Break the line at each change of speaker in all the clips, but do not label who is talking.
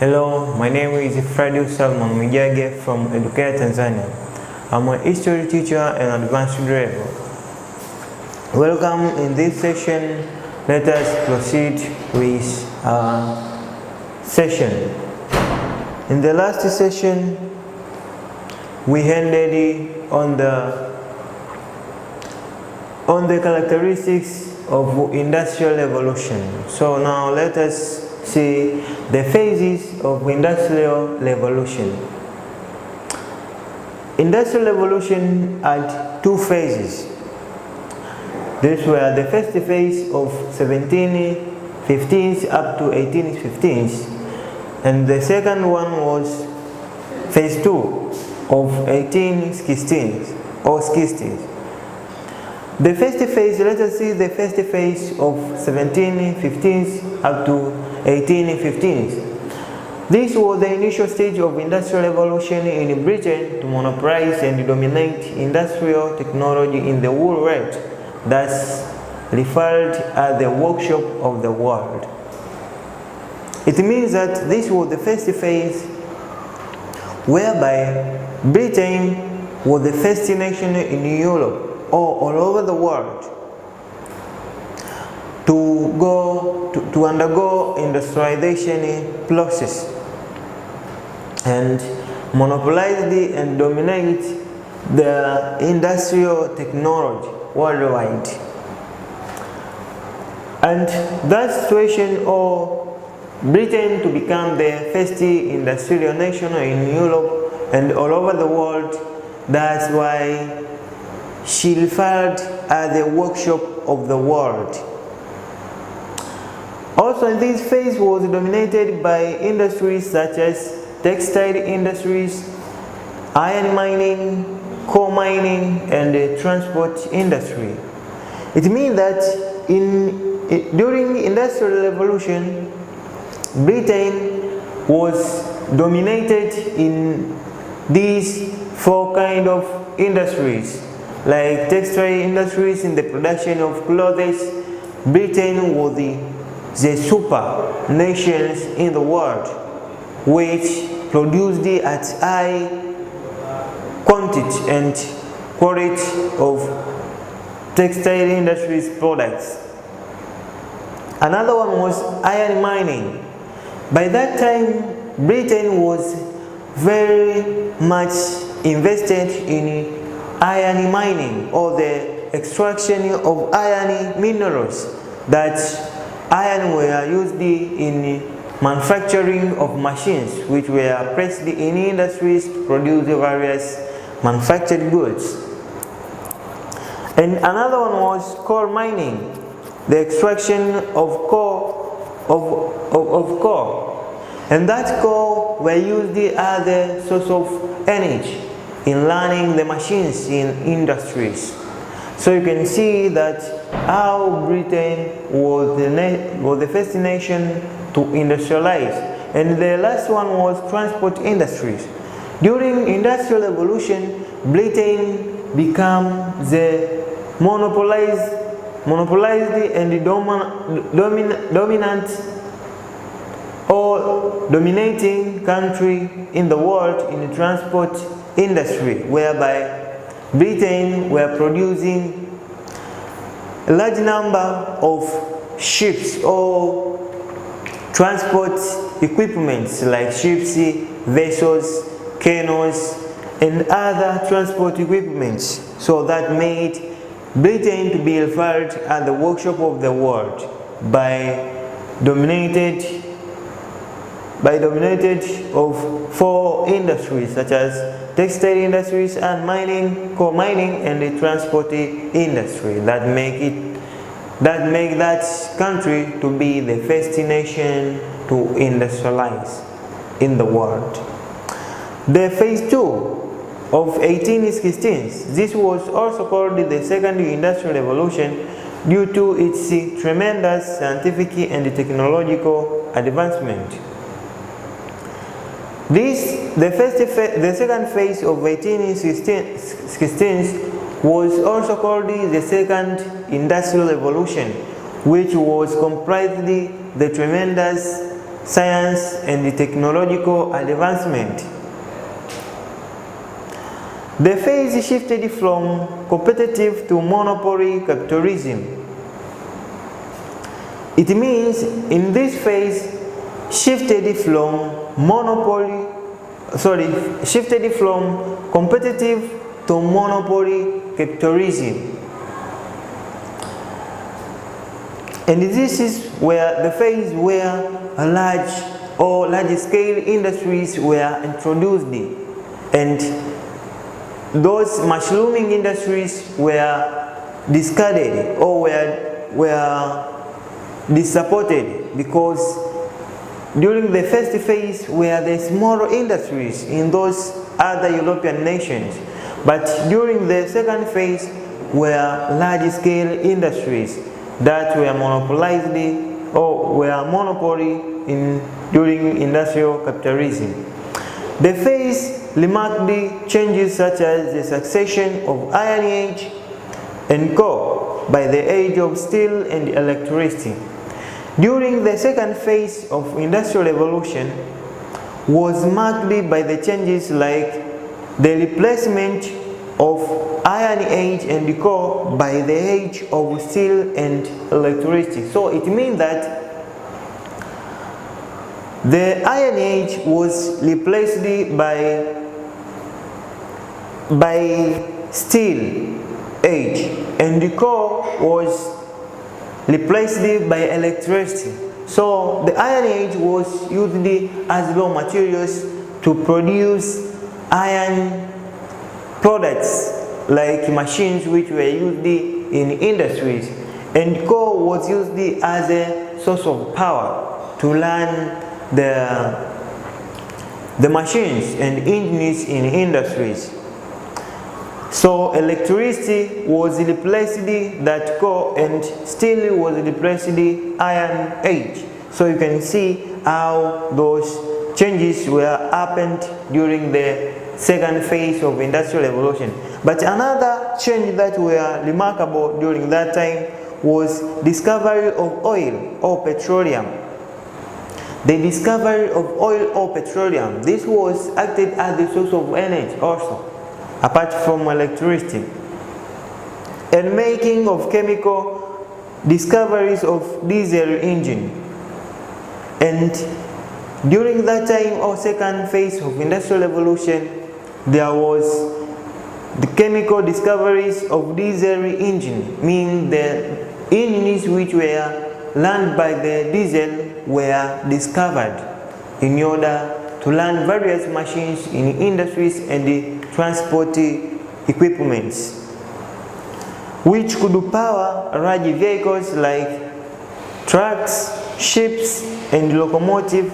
Hello, my name is Freddie Salman Mijage from Edukea Tanzania. I'm a history teacher and advanced level. Welcome in this session. Let us proceed with our session. In the last session, we ended on the characteristics of industrial revolution. So now let us see the phases of industrial revolution. Industrial revolution had two phases. These were the first phase of 1715s up to 1815s, and the second one was phase 2 of 1816s or 60s. The first phase, let us see the first phase of 1715s up to 1815s. This was the initial stage of industrial revolution in Britain to monopolize and dominate industrial technology in the whole world, thus referred as the workshop of the world. It means that this was the first phase whereby Britain was the first nation in Europe or all over the world to undergo industrialization process and monopolize and dominate the industrial technology worldwide. And that situation, or Britain to become the first industrial nation in Europe and all over the world, that's why she referred as the workshop of the world. Also, this phase was dominated by industries such as textile industries, iron mining, coal mining, and the transport industry. It means that during the Industrial Revolution, Britain was dominated in these four kind of industries, like textile industries in the production of clothes. Britain was the super nations in the world, which produced at high quantity and quality of textile industries products. Another one was iron mining. By that time, Britain was very much invested in iron mining, or the extraction of iron minerals, that iron were used in manufacturing of machines which were placed in industries to produce various manufactured goods. And another one was coal mining, the extraction of coal, and that coal were used as a source of energy in running the machines in industries. So you can see that how Britain was the first nation to industrialize. And the last one was transport industries. During Industrial Revolution, Britain became the monopolized and dominant or dominating country in the world in the transport industry, whereby Britain were producing a large number of ships or transport equipments like ships, vessels, canoes, and other transport equipments. So that made Britain to be referred as the workshop of the world by dominated of four industries such as textile industries and mining, coal mining, and the transport industry that make that country to be the first nation to industrialize in the world. The phase 2 of 1816s, this was also called the second industrial revolution due to its tremendous scientific and technological advancement. The second phase of 1816 was also called the second industrial revolution, which was comprised the tremendous science and technological advancement. The phase shifted from competitive to monopoly capitalism. It means in this phase shifted from competitive to monopoly capitalism. And this is where the phase where large-scale industries were introduced, and those mushrooming industries were discarded or were supported, because during the first phase were the smaller industries in those other European nations, but during the second phase were large-scale industries that were monopolized or were monopoly during industrial capitalism. The phase remarked changes such as the succession of Iron Age and coal by the age of steel and electricity. During the second phase of Industrial Revolution was marked by the changes like the replacement of Iron Age and coal by the age of steel and electricity. So it means that the Iron Age was replaced by steel age, and the coal was replaced by electricity. So the Iron Age was used as raw materials to produce iron products like machines which were used in industries, and coal was used as a source of power to run the machines and engines in industries. So electricity was replaced that coal, and steel was replaced Iron Age. So you can see how those changes were happened during the second phase of Industrial Revolution. But another change that were remarkable during that time was discovery of oil or petroleum. The discovery of oil or petroleum, this was acted as the source of energy also, apart from electricity, and making of chemical discoveries of diesel engine. And during that time, or second phase of Industrial Revolution, there was the chemical discoveries of diesel engine, meaning the engines which were run by the diesel were discovered in order to run various machines in industries and the transport equipments, which could power large vehicles like trucks, ships, and locomotives.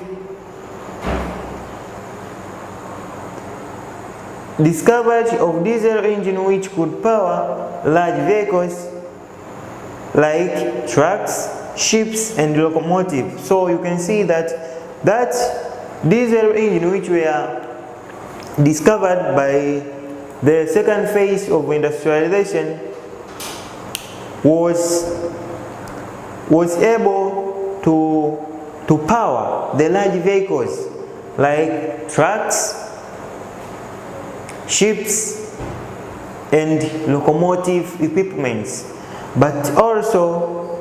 Discovery of diesel engine which could power large vehicles like trucks, ships, and locomotives. So you can see that diesel engine which were discovered by the second phase of industrialization was able to power the large vehicles like trucks, ships, and locomotive equipments. But also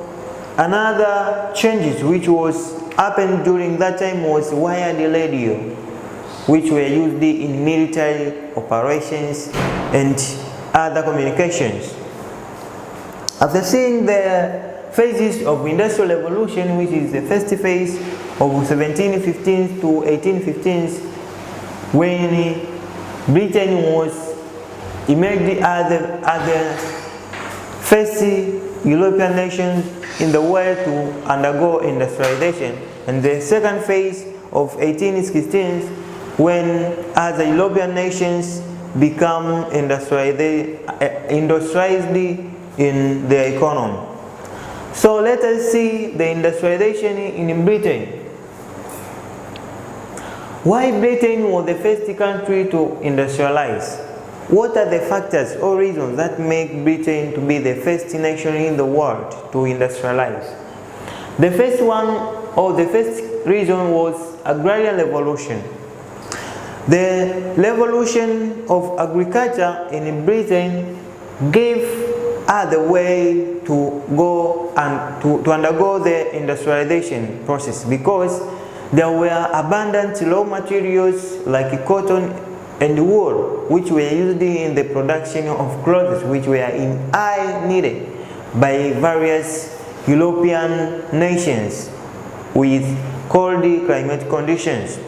another changes which was happened during that time was wired radio, which were used in military operations and other communications. After seeing the phases of Industrial Revolution, which is the first phase of 1715 to 1815, when Britain was emerged as the first European nation in the world to undergo industrialization, and the second phase of 1816, when other European nations become industrialized in their economy. So let us see the industrialization in Britain. Why Britain was the first country to industrialize? What are the factors or reasons that make Britain to be the first nation in the world to industrialize? The first one, or the first reason was agrarian revolution. The revolution of agriculture in Britain gave her the way to go and to undergo the industrialization process, because there were abundant raw materials like cotton and wool, which were used in the production of clothes, which were in high needed by various European nations with cold climate conditions.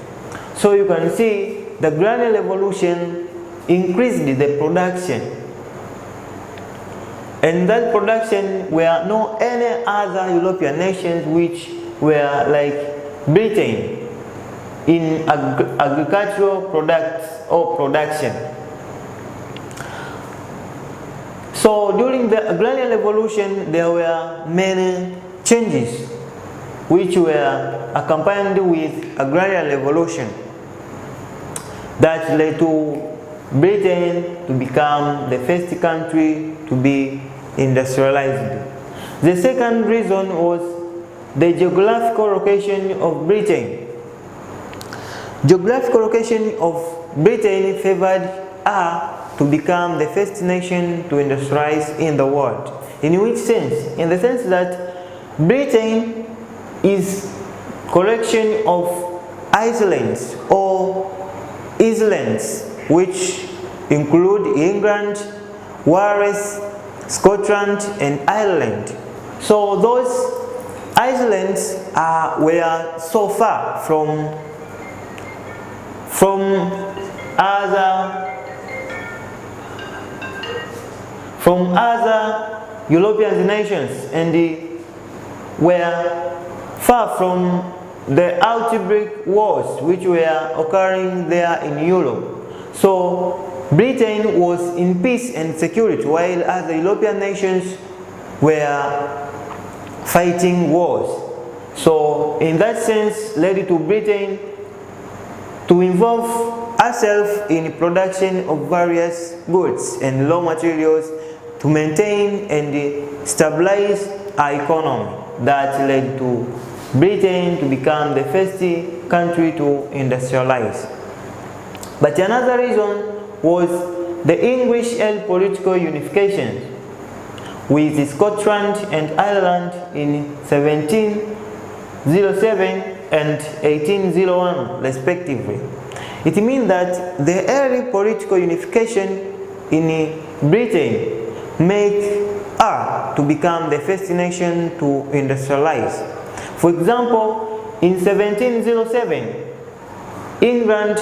So you can see the agrarian revolution increased the production, and that production were no any other European nations which were like Britain in agricultural products or production. So during the agrarian revolution, there were many changes which were accompanied with agrarian revolution that led to Britain to become the first country to be industrialized. The second reason was the geographical location of Britain. Geographical location of Britain favored her to become the first nation to industrialize in the world. In which sense? In the sense that Britain is collection of islands or islands which include England, Wales, Scotland and Ireland. So those islands were so far from other European nations, and were far from the outbreak wars which were occurring there in Europe. So Britain was in peace and security, while other European nations were fighting wars. So in that sense, led to Britain to involve herself in production of various goods and raw materials to maintain and stabilize our economy. That led to Britain to become the first country to industrialize. But another reason was the English held political unification with Scotland and Ireland in 1707 and 1801 respectively. It means that the early political unification in Britain made her to become the first nation to industrialize. For example, in 1707, England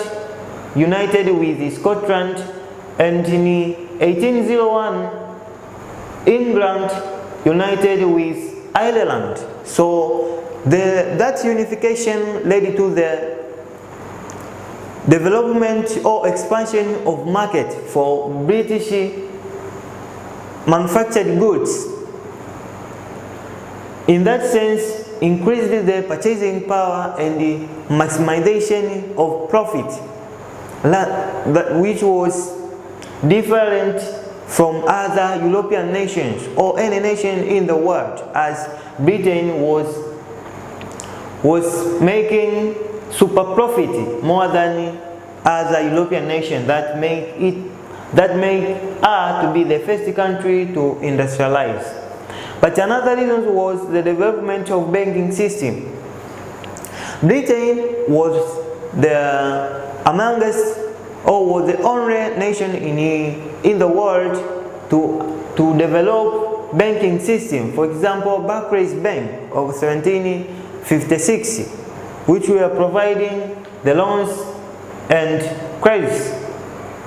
united with Scotland, and in 1801, England united with Ireland. So that unification led to the development or expansion of market for British manufactured goods. In that sense, increased the purchasing power and the maximization of profit, which was different from other European nations or any nation in the world, as Britain was making super profit more than other European nations. That made her to be the first country to industrialize. But another reason was the development of banking system. Britain was the only nation in the world to develop banking system. For example, Barclays Bank of 1756, which were providing the loans and credits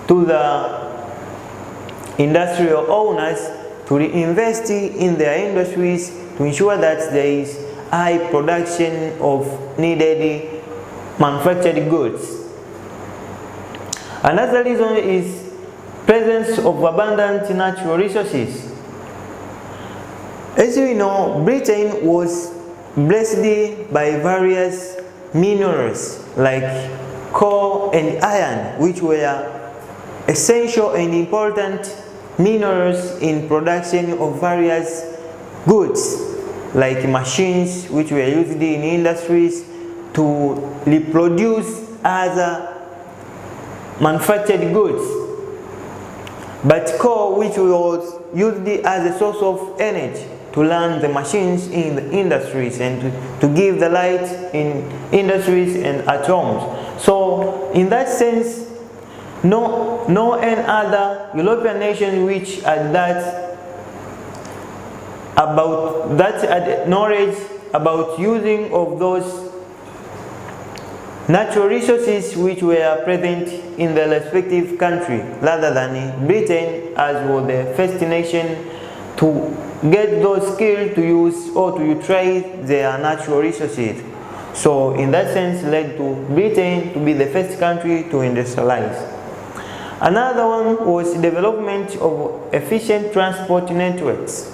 to the industrial owners to reinvest in their industries to ensure that there is high production of needed manufactured goods. Another reason is presence of abundant natural resources. As we know, Britain was blessed by various minerals like coal and iron, which were essential and important minerals in production of various goods like machines which were used in industries, to reproduce other manufactured goods, but coal, which was used as a source of energy to run the machines in the industries and to give the light in industries and at homes. So in that sense, no any other European nation which had had knowledge about using of those natural resources which were present in the respective country, rather than Britain, as was the first nation to get those skills to use or to utilize their natural resources. So in that sense, led to Britain to be the first country to industrialize. Another one was development of efficient transport networks.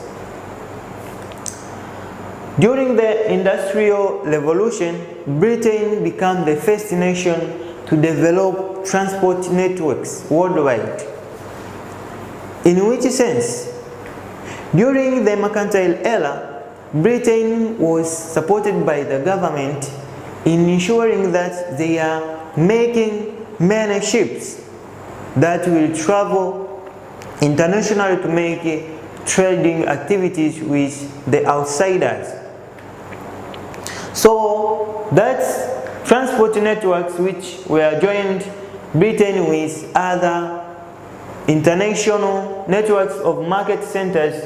During the Industrial Revolution, Britain became the first nation to develop transport networks worldwide. In which sense? During the mercantile era, Britain was supported by the government in ensuring that they are making many ships that will travel internationally to make trading activities with the outsiders. So that's transport networks which were joined Britain with other international networks of market centers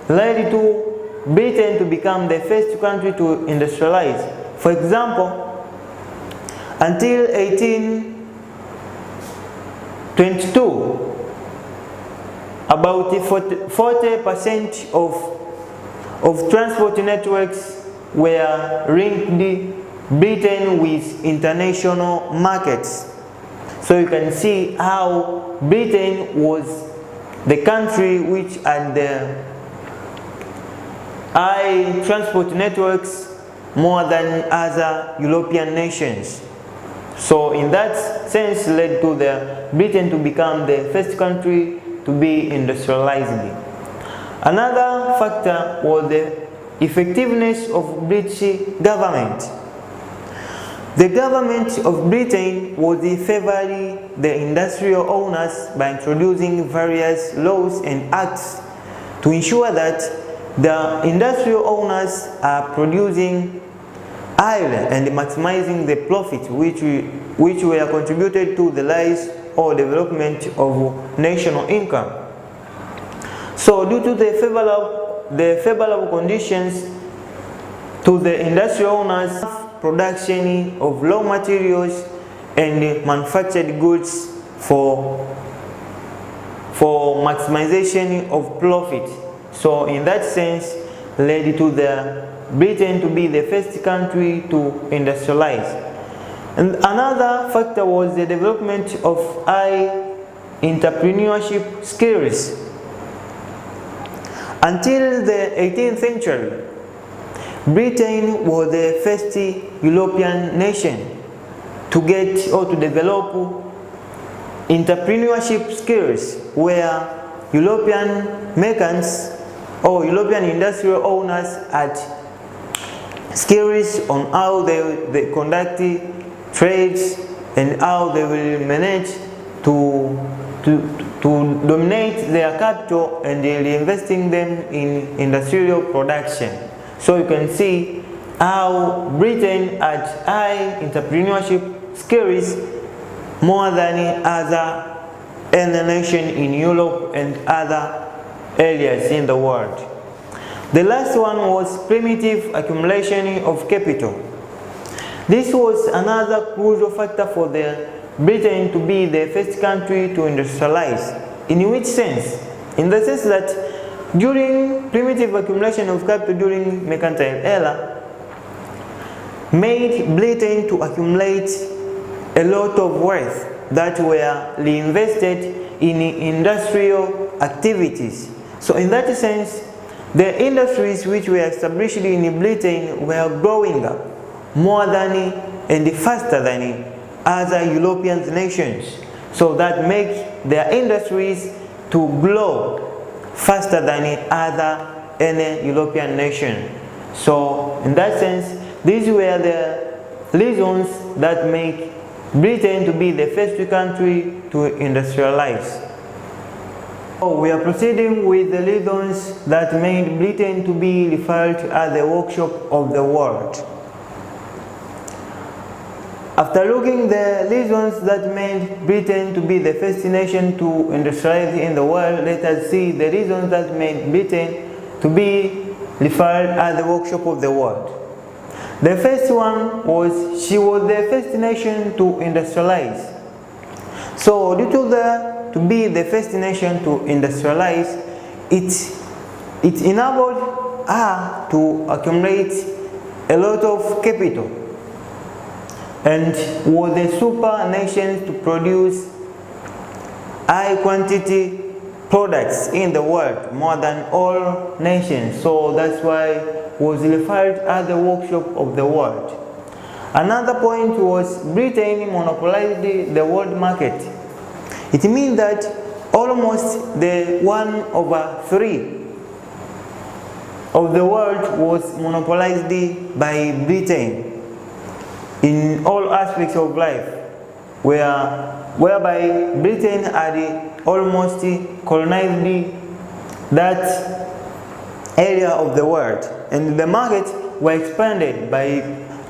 led to Britain to become the first country to industrialize. For example, until 1822, about 40% of transport networks were linked Britain with international markets. So you can see how Britain was the country which had the high transport networks more than other European nations. So in that sense led to Britain to become the first country to be industrialized. Another factor was the effectiveness of British government. The government of Britain was favoring the industrial owners by introducing various laws and acts to ensure that the industrial owners are producing iron and maximizing the profit which were contributed to the rise or development of national income. So due to the favorable conditions to the industrial owners, production of raw materials and manufactured goods for maximization of profit. So in that sense led to Britain to be the first country to industrialize. And another factor was the development of high entrepreneurship skills. Until the 18th century, Britain was the first European nation to get or to develop entrepreneurship skills, where European merchants or European industrial owners had skills on how they conduct trades and how they will manage to dominate their capital and reinvesting them in industrial production. So you can see how Britain had high entrepreneurship skills more than any nation in Europe and other areas in the world. The last one was primitive accumulation of capital. This was another crucial factor for Britain to be the first country to industrialize. In which sense? In the sense that during primitive accumulation of capital during mercantile era made Britain to accumulate a lot of wealth that were reinvested in industrial activities. So in that sense, the industries which were established in Britain were growing up more than and faster than other European nations. So that makes their industries to grow faster than any European nation. So in that sense, these were the reasons that make Britain to be the first country to industrialize. So we are proceeding with the reasons that made Britain to be referred to as the workshop of the world. After looking the reasons that made Britain to be the first nation to industrialize in the world, let us see the reasons that made Britain to be referred as the workshop of the world. The first one was she was the first nation to industrialize. So due to be the first nation to industrialize, it enabled her to accumulate a lot of capital and was a super nation to produce high quantity products in the world, more than all nations. So that's why it was referred as the workshop of the world. Another point was Britain monopolized the world market. It means that almost the 1/3 of the world was monopolized by Britain in all aspects of life, whereby Britain had almost colonized that area of the world, and the markets were expanded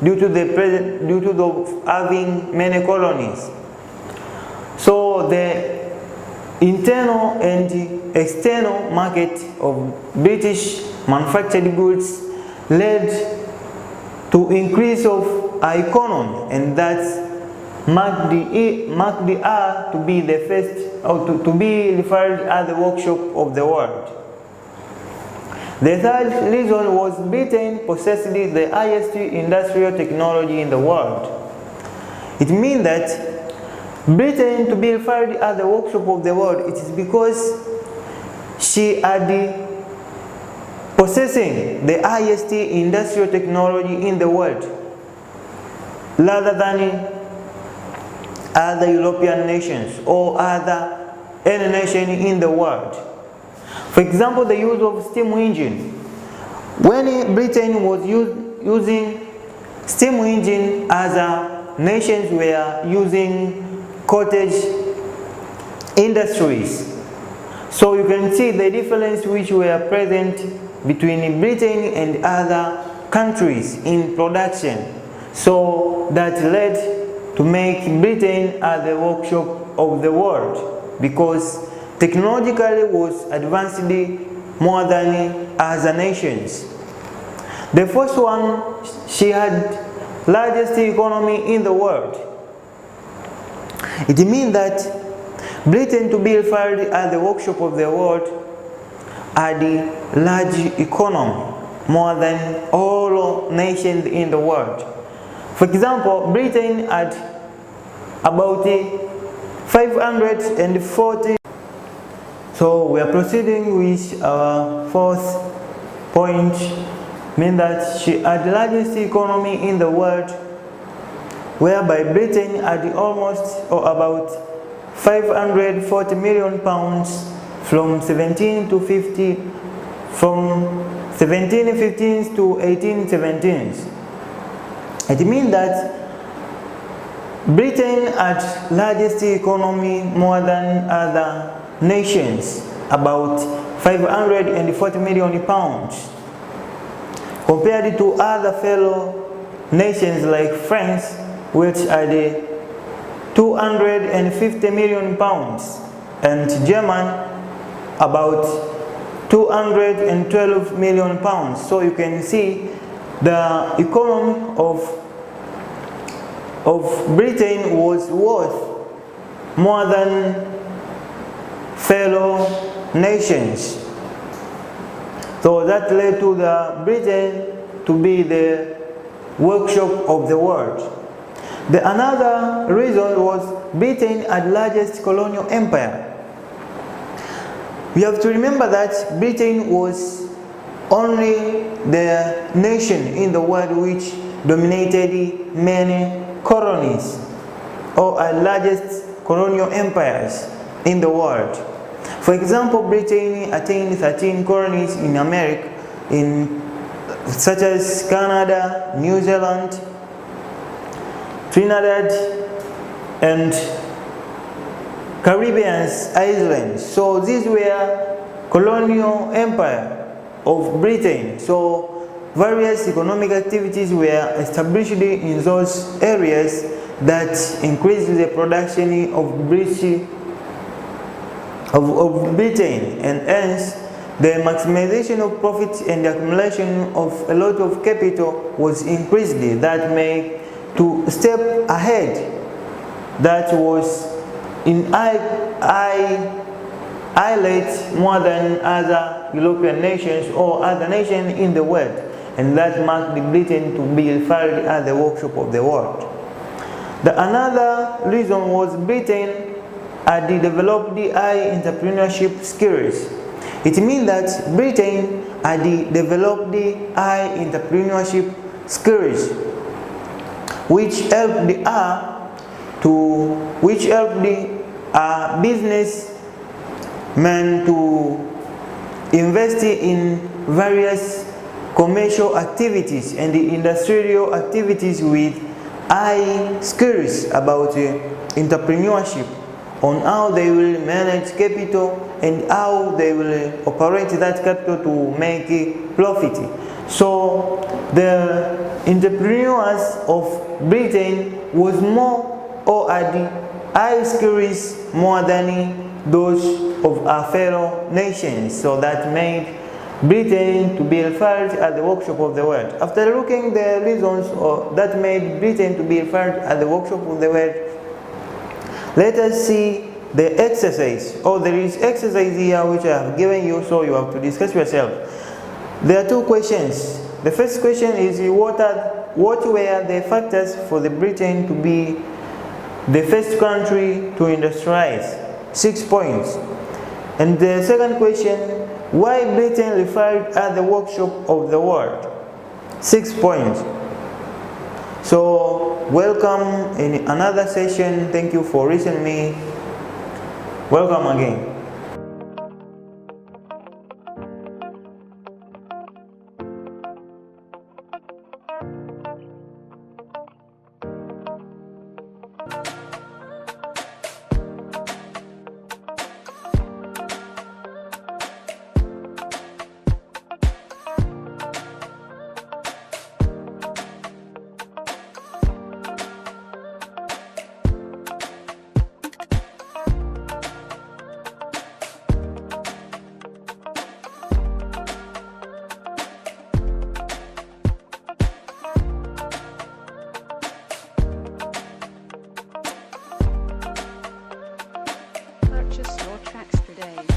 due to having many colonies. So the internal and external market of British manufactured goods led to increase of our economy, and that marked her to be the first, or to be referred as the workshop of the world. The third reason was Britain possessed the highest industrial technology in the world. It means that Britain to be referred as the workshop of the world, it is because she had possessing the highest industrial technology in the world, rather than other European nations or any nation in the world. For example, the use of steam engine. When Britain was using steam engine, other nations were using cottage industries. So you can see the difference which were present between Britain and other countries in production. So that led to make Britain as the workshop of the world, because technologically was advanced more than other nations. The first one, she had largest economy in the world. It means that Britain to be referred as the workshop of the world had a large economy, more than all nations in the world. For example, Britain had about 540. So we are proceeding with our fourth point, means that she had the largest economy in the world, whereby Britain had almost or about 540 million pounds from 1715s to 1817s. It means that Britain had largest economy more than other nations, about 540 million pounds, compared to other fellow nations like France, which had 250 million pounds, and German about 212 million pounds. So you can see the economy of Britain was worth more than fellow nations. So that led to the Britain to be the workshop of the world. Another reason was Britain had largest colonial empire. We have to remember that Britain was only the nation in the world which dominated many colonies, or largest colonial empires in the world. For example, Britain attained 13 colonies in America, such as Canada, New Zealand, Trinidad and Caribbean islands. So these were colonial empire of Britain. So various economic activities were established in those areas that increased the production of Britain, and hence the maximization of profits and the accumulation of a lot of capital was increased. That made to step ahead, that was in highlights more than other European nations or other nations in the world, and that marked Britain to be referred as the workshop of the world. Another reason was Britain had developed the high entrepreneurship skills. It means that Britain had developed the high entrepreneurship skills, which helped the businessmen to invest in various commercial activities and the industrial activities with high skills about entrepreneurship, on how they will manage capital and how they will operate that capital to make a profit. So the entrepreneurs of Britain was more, or had high skills more than those of our fellow nations. So that made Britain to be referred as the workshop of the world. After looking the reasons that made Britain to be referred as the workshop of the world, let us see the exercise. There is exercise here which I have given you, so you have to discuss yourself. There are two questions. The first question is, what were the factors for the Britain to be the first country to industrialize? 6 points. And the second question, why Britain referred as the workshop of the world? 6 points. So welcome in another session. Thank you for listening me. Welcome again.
Purchase your tracks today.